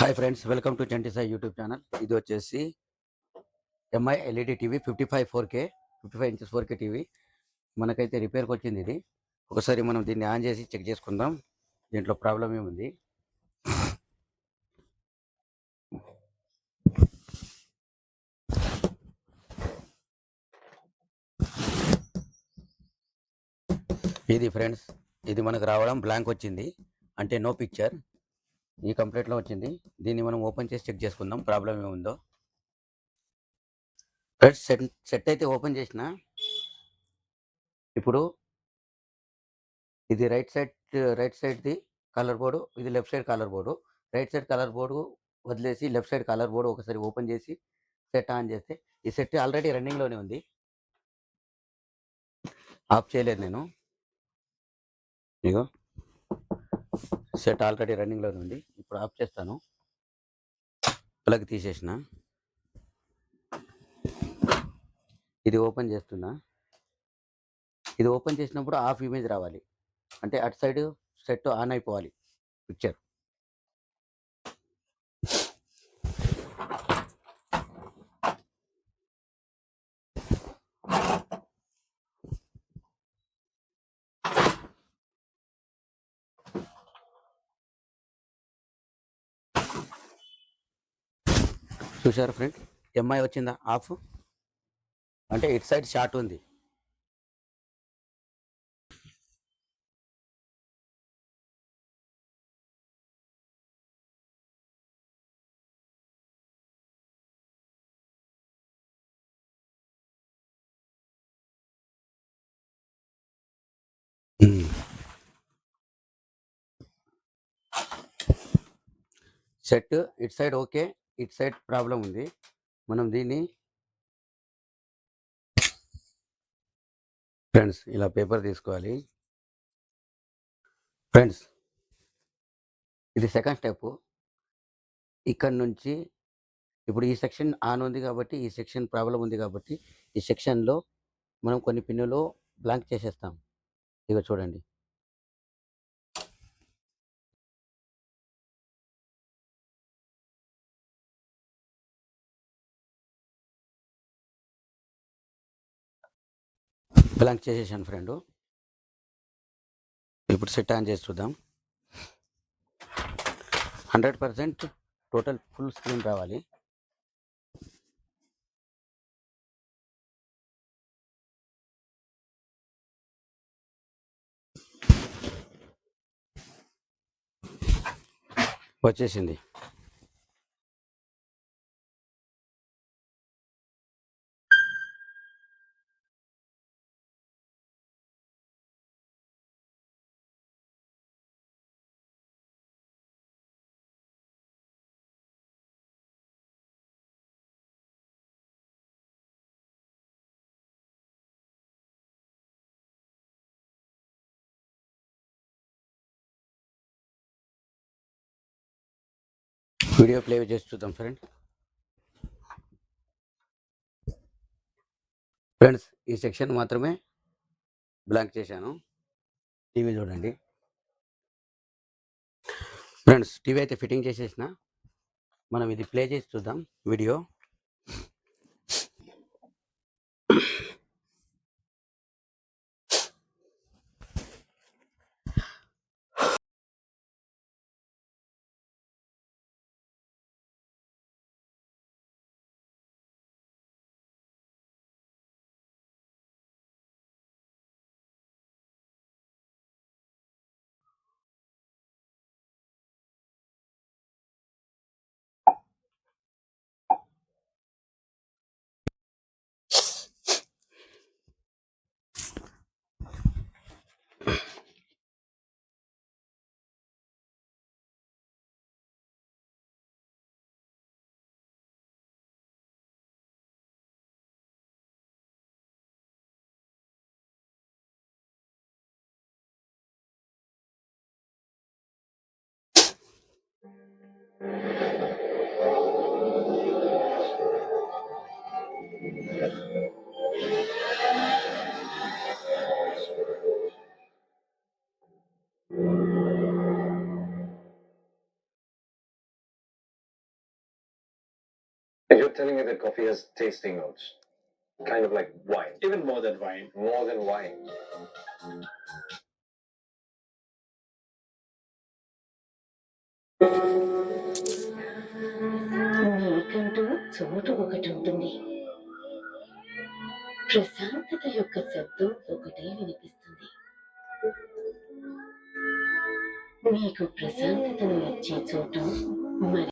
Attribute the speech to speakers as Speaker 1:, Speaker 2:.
Speaker 1: Hi friends, welcome to Chanti Sai YouTube channel. ఇది వచ్చేసి MI LED TV 55 inches 4K TV మనకైతే రిపేర్కి వచ్చింది. ఇది ఒకసారి మనం దీన్ని ఆన్ చేసి చెక్ చేసుకుందాం, దీంట్లో ప్రాబ్లం ఏముంది. ఇది ఫ్రెండ్స్, ఇది మనకు రావడం బ్లాంక్ వచ్చింది, అంటే నో పిక్చర్. ఈ కంప్లీట్లో వచ్చింది. దీన్ని మనం ఓపెన్ చేసి చెక్ చేసుకుందాం ప్రాబ్లం ఏముందో. ఫ్రెండ్స్, సెట్ అయితే ఓపెన్ చేసిన. ఇప్పుడు ఇది రైట్ సైడ్ది కలర్ బోర్డు, ఇది left side colour board. Right side colour board వదిలేసి లెఫ్ట్ సైడ్ కలర్ బోర్డు ఒకసారి ఓపెన్ చేసి సెట్ ఆన్ చేస్తే, ఈ సెట్ ఆల్రెడీ రన్నింగ్లోనే ఉంది, ఆఫ్ చేయలేదు నేను. ఇగో సెట్ ఆల్రెడీ రన్నింగ్లోనే ఉంది. ఇప్పుడు ఆఫ్ చేస్తాను. ప్లగ్ తీసేసిన, ఇది ఓపెన్ చేస్తున్నా. ఇది ఓపెన్ చేసినప్పుడు ఆఫ్ ఇమేజ్ రావాలి, అంటే అటు సైడ్ సెట్ ఆన్ అయిపోవాలి పిక్చర్. చూసారు ఫ్రెండ్, ఎంఐ వచ్చిందా ఆఫ్, అంటే ఇటు సైడ్ షార్ట్ ఉంది. సెట్ ఇటు సైడ్ ఓకే, ఇటు సైడ్ ప్రాబ్లం ఉంది. మనం దీన్ని ఫ్రెండ్స్ ఇలా పేపర్ తీసుకోవాలి. ఫ్రెండ్స్, ఇది సెకండ్ స్టెప్. ఇక్కడ నుంచి ఇప్పుడు ఈ సెక్షన్ ఆన్ ఉంది కాబట్టి, ఈ సెక్షన్ ప్రాబ్లం ఉంది కాబట్టి, ఈ సెక్షన్లో మనం కొన్ని పిన్నులు బ్లాంక్ చేసేస్తాం. ఇక చూడండి, బ్లాంక్ చేసేసాను ఫ్రెండ్. ఇప్పుడు సెట్ ఆన్ చేసి చూద్దాం. 100% టోటల్ ఫుల్ స్క్రీన్ రావాలి. వచ్చేసింది. వీడియో ప్లే చేసి చూద్దాం ఫ్రెండ్స్, ఈ సెక్షన్ మాత్రమే బ్లాంక్ చేశాను. టీవీ చూడండి ఫ్రెండ్స్, టీవీ అయితే ఫిట్టింగ్ చేసేసిన. మనం ఇది ప్లే చేసి చూద్దాం video.
Speaker 2: You're telling me that coffee has tasting notes, kind of like wine.
Speaker 3: Even more than wine.
Speaker 2: More than wine.
Speaker 4: నీకంటూ చోటు ఒకటి ఉంటుంది. ప్రశాంతత యొక్క శబ్దం ఒకటే వినిపిస్తుంది. నీకు ప్రశాంతతను ఇచ్చే చోటు మరి